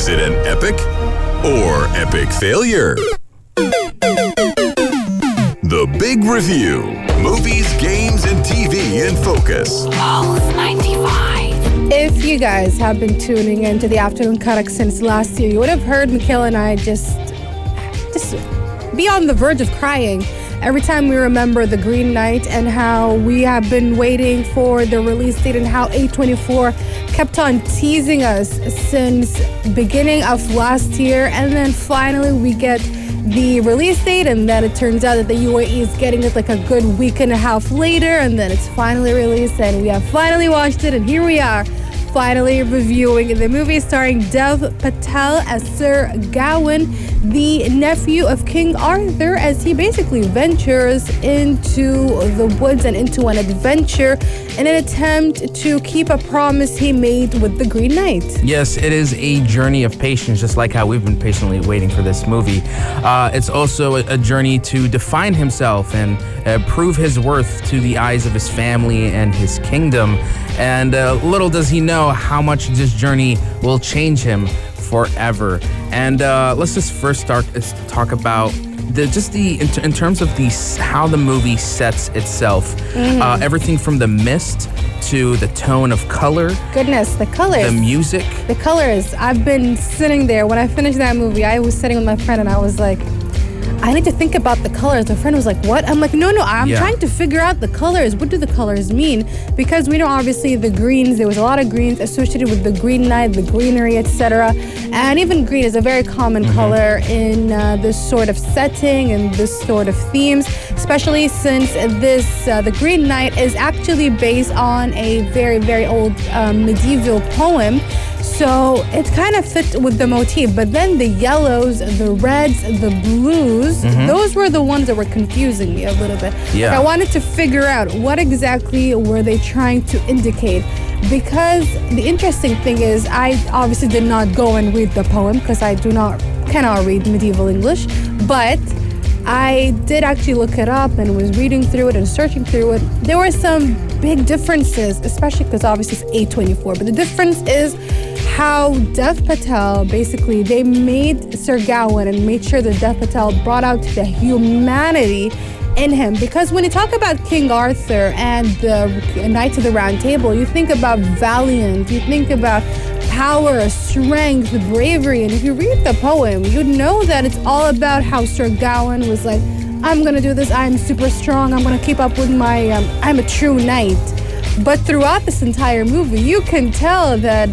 Is it an epic or epic failure? The Big Review. Movies, games, and TV in focus. Pulse95. If you guys have been tuning into the Afternoon Karak since last year, you would have heard Mikail and I just be on the verge of crying every time we remember The Green Knight and how we have been waiting for the release date and how A24 kept on teasing us since beginning of last year, and then finally we get the release date, and then it turns out that the UAE is getting it like a good week and a half later, and then it's finally released and we have finally watched it, and here we are finally reviewing the movie starring Dev Patel as Sir Gawain, the nephew of King Arthur, as he basically ventures into the woods and into an adventure in an attempt to keep a promise he made with the Green Knight. Yes, it is a journey of patience, just like how we've been patiently waiting for this movie. It's also a journey to define himself and prove his worth to the eyes of his family and his kingdom. And little does he know how much this journey will change him forever. And let's just first talk about in terms of how the movie sets itself. Everything from the mist to the tone of color. Goodness, the colors. The music. The colors. I've been sitting there. When I finished that movie, I was sitting with my friend and I was like, I need to think about the colors. My friend was like, what? I'm like, no, I'm trying to figure out the colors. What do the colors mean? Because we know obviously the greens, there was a lot of greens associated with the Green Knight, the greenery, etc. And even green is a very common color in this sort of setting and this sort of themes, especially since the Green Knight is actually based on a very, very old medieval poem. So it kind of fit with the motif, but then the yellows, the reds, the blues, those were the ones that were confusing me a little bit. Yeah. Like I wanted to figure out what exactly were they trying to indicate, because the interesting thing is I obviously did not go and read the poem because I cannot read medieval English, but I did actually look it up and was reading through it and searching through it. There were some big differences, especially because obviously it's A24, but the difference is how Dev Patel, basically, they made Sir Gawain and made sure that Dev Patel brought out the humanity in him. Because when you talk about King Arthur and the Knights of the Round Table, you think about valiant, you think about power, strength, bravery. And if you read the poem, you'd know that it's all about how Sir Gawain was like, I'm going to do this, I'm super strong, I'm going to keep up with my, I'm a true knight. But throughout this entire movie, you can tell that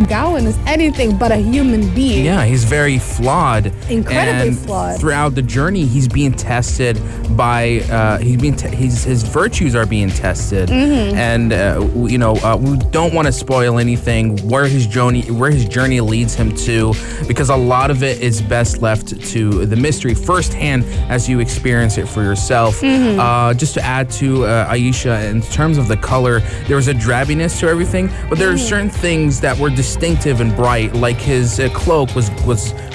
Gawain is anything but a human being. Yeah, he's very flawed. Incredibly flawed. Throughout the journey, he's being tested by his virtues are being tested, and we don't want to spoil anything where his journey leads him to, because a lot of it is best left to the mystery firsthand as you experience it for yourself. Just to add to Aisha, in terms of the color, there was a drabbiness to everything, but there are certain things that were distinctive and bright, like his cloak was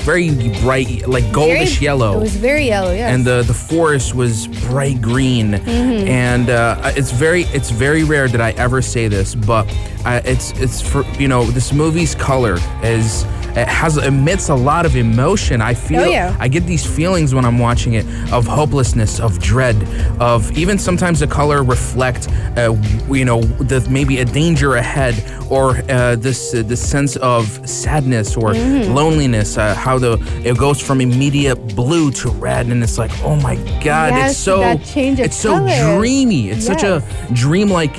very bright, like goldish yellow. It was very yellow, yes. And the forest was bright green. And it's very rare that I ever say this, but it's for, this movie's color emits a lot of emotion. I feel, I get these feelings when I'm watching it of hopelessness, of dread, of even sometimes the color reflect, maybe a danger ahead, or this sense of sadness or loneliness. How it goes from immediate blue to red, and it's like, oh my God, yes, it's so that change of color. So dreamy. It's such a dreamlike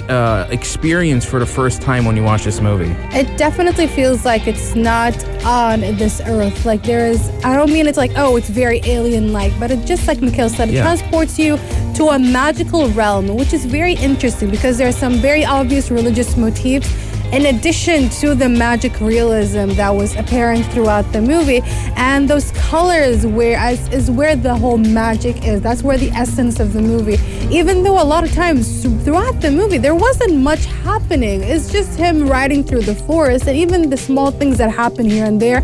experience for the first time when you watch this movie. It definitely feels like it's not on this earth. Like there is, I don't mean it's like, oh, it's very alien-like, but it just like Mikail said, it transports you to a magical realm, which is very interesting because there are some very obvious religious motifs in addition to the magic realism that was apparent throughout the movie. And those colors is where the whole magic is. That's where the essence of the movie. Even though a lot of times throughout the movie, there wasn't much happening. It's just him riding through the forest, and even the small things that happen here and there,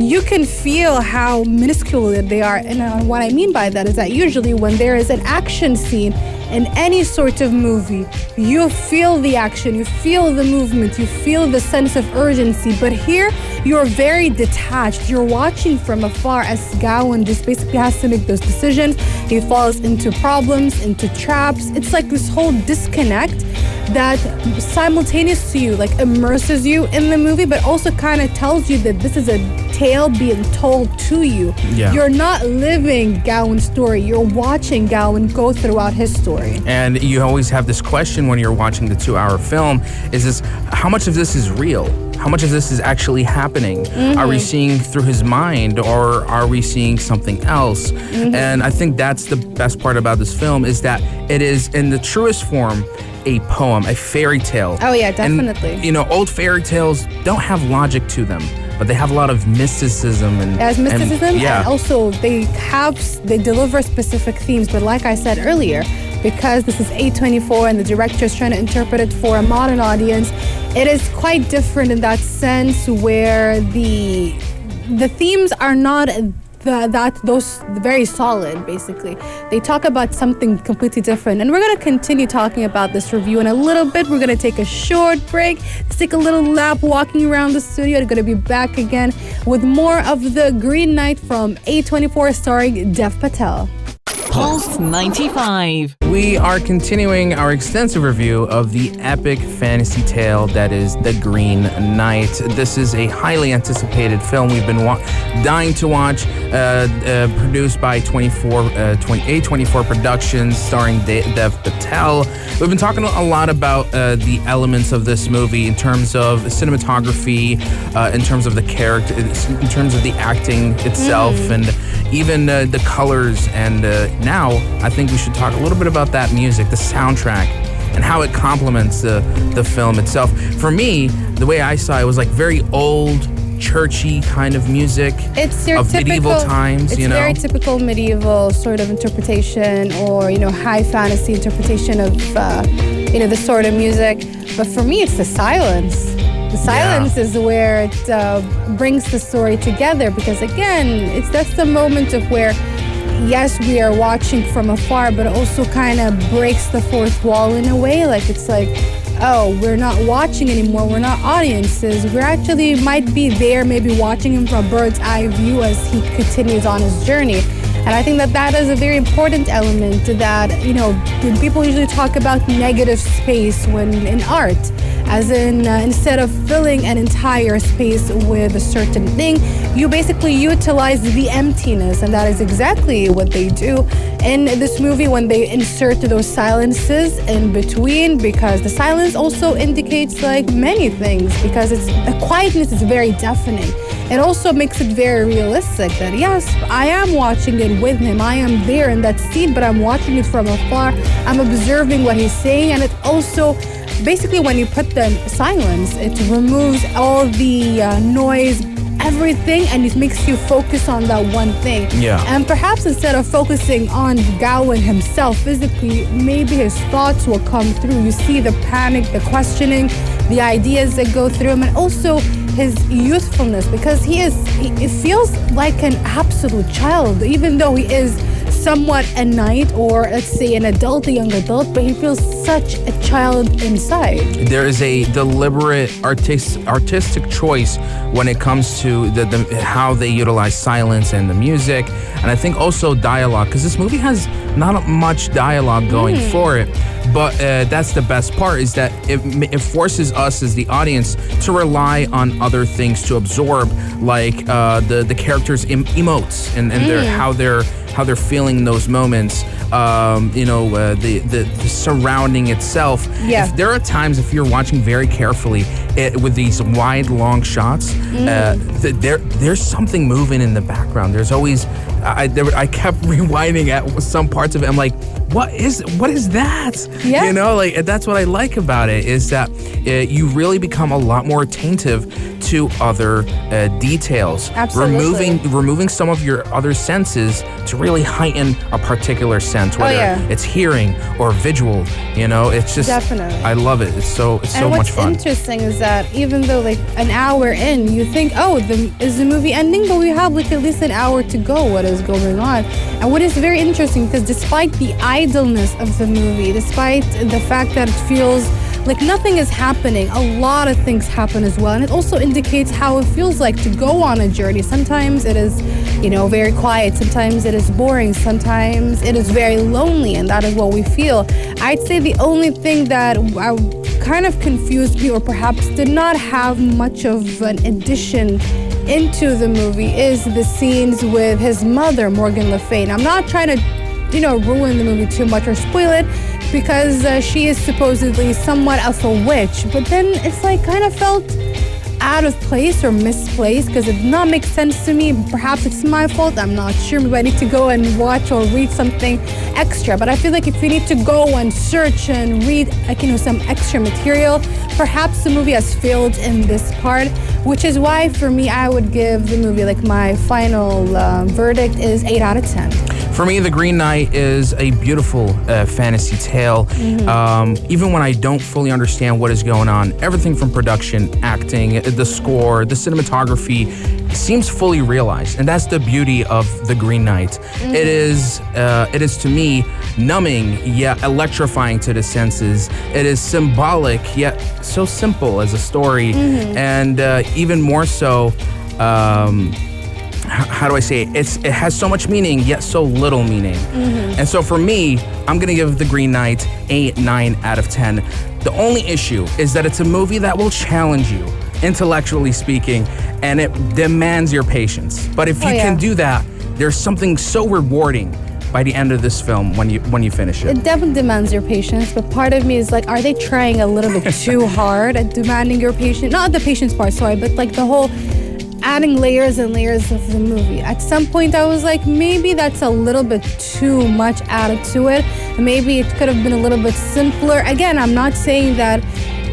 you can feel how minuscule they are. And what I mean by that is that usually when there is an action scene in any sort of movie, you feel the action, you feel the movement, you feel the sense of urgency. But here, you're very detached. You're watching from afar as Gawain just basically has to make those decisions. He falls into problems, into traps. It's like this whole disconnect that simultaneous to you, like immerses you in the movie, but also kind of tells you that this is a tale being told to you. Yeah. You're not living Gawain's story. You're watching Gawain go throughout his story. And you always have this question when you're watching the 2-hour film, is this, how much of this is real? How much of this is actually happening? Are we seeing through his mind, or are we seeing something else? And I think that's the best part about this film, is that it is in the truest form a poem, a fairy tale. Oh yeah, definitely. And, old fairy tales don't have logic to them, but they have a lot of mysticism and and also they deliver specific themes. But like I said earlier, because this is A24 and the director is trying to interpret it for a modern audience, it is quite different in that sense, where the themes are not those very solid. Basically, they talk about something completely different, and we're going to continue talking about this review in a little bit. We're going to take a short break, let's take a little lap walking around the studio. We're going to be back again with more of The Green Knight from A24 starring Dev Patel. Pulse 95. We are continuing our extensive review of the epic fantasy tale that is The Green Knight. This is a highly anticipated film we've been dying to watch, produced by A24 Productions, starring Dev Patel. We've been talking a lot about the elements of this movie in terms of cinematography, in terms of the character, in terms of the acting itself, and even the colors. And now I think we should talk a little bit about that music, the soundtrack, and how it complements the film itself. For me, the way I saw it was like very old, churchy kind of music. It's your of typical, medieval times, it's very typical medieval sort of interpretation, or high fantasy interpretation of this sort of music. But for me, it's the silence. The silence is where it brings the story together, because again, that's the moment of where, yes, we are watching from afar, but also kind of breaks the fourth wall in a way. Like, it's like, oh, we're not watching anymore. We're not audiences. We're actually might be there, maybe watching him from a bird's eye view as he continues on his journey. And I think that is a very important element that, when people usually talk about negative space when in art, as in instead of filling an entire space with a certain thing, you basically utilize the emptiness. And that is exactly what they do in this movie when they insert those silences in between, because the silence also indicates like many things, because the quietness is very deafening. It also makes it very realistic that, yes, I am watching it with him. I am there in that scene, but I'm watching it from afar. I'm observing what he's saying. And it also, basically, when you put the silence, it removes all the noise, everything, and it makes you focus on that one thing. Yeah. And perhaps instead of focusing on Gawain himself physically, maybe his thoughts will come through. You see the panic, the questioning, the ideas that go through him, and also his youthfulness, because it feels like an absolute child, even though he is somewhat a knight, or let's say an adult, a young adult, but he feels such a child inside. There is a deliberate artistic choice when it comes to how they utilize silence and the music, and I think also dialogue, because this movie has not much dialogue going for it. But that's the best part, is that it forces us as the audience to rely on other things to absorb, like the characters' emotes and how they're feeling those moments. The surrounding itself. Yeah. If there are times, if you're watching very carefully with these wide, long shots, there's something moving in the background. There's always I kept rewinding at some parts of it. I'm like, what is that? Yeah. You know, like that's what I like about it is that you really become a lot more attentive to other details. Absolutely. Removing some of your other senses to really heighten a particular sense, whether it's hearing or visual. You know, it's just Definitely. I love it. It's so much fun. And what's interesting is that even though like an hour in, you think, oh, is the movie ending? But we have like at least an hour to go. What is going on? And what is very interesting, because despite the idleness of the movie, despite the fact that it feels like nothing is happening, a lot of things happen as well. And it also indicates how it feels like to go on a journey. Sometimes it is, very quiet. Sometimes it is boring. Sometimes it is very lonely, and that is what we feel. I'd say the only thing that kind of confused me, or perhaps did not have much of an addition into the movie, is the scenes with his mother, Morgan Le Fay. And I'm not trying to, ruin the movie too much or spoil it, because she is supposedly somewhat of a witch. But then it's like kind of felt out of place or misplaced, because it did not make sense to me. Perhaps it's my fault, I'm not sure. Maybe I need to go and watch or read something extra. But I feel like if you need to go and search and read some extra material, perhaps the movie has failed in this part, which is why for me I would give the movie, like, my final verdict is 8 out of 10. For me, The Green Knight is a beautiful fantasy tale. Even when I don't fully understand what is going on, everything from production, acting, the score, the cinematography seems fully realized, and that's the beauty of The Green Knight. It is to me numbing yet electrifying to the senses. It is symbolic yet so simple as a story, and even more so. How do I say it? It has so much meaning, yet so little meaning. And so for me, I'm going to give The Green Knight a 9 out of 10. The only issue is that it's a movie that will challenge you, intellectually speaking, and it demands your patience. But if you can do that, there's something so rewarding by the end of this film when you finish it. It definitely demands your patience, but part of me is like, are they trying a little bit too hard at demanding your patience? Not the patience part, sorry, but like the whole adding layers and layers of the movie. At some point I was like, maybe that's a little bit too much added to it. Maybe it could have been a little bit simpler. Again, I'm not saying that,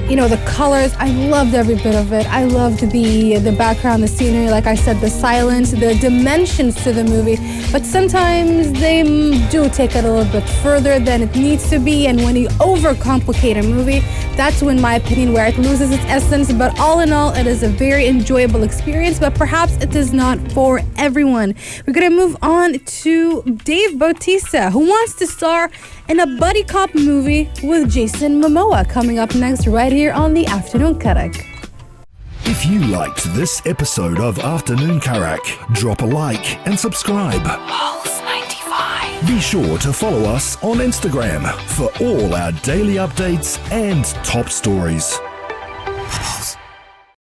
the colors, I loved every bit of it. I loved the background, the scenery, like I said, the silence, the dimensions to the movie. But sometimes they do take it a little bit further than it needs to be. And when you overcomplicate a movie, that's when, in my opinion, where it loses its essence. But all in all, it is a very enjoyable experience, but perhaps it is not for everyone. We're going to move on to Dave Bautista, who wants to star in a buddy cop movie with Jason Momoa, coming up next right here on the Afternoon Karak. If you liked this episode of Afternoon Karak, drop a like and subscribe. Pulse95. Be sure to follow us on Instagram for all our daily updates and top stories.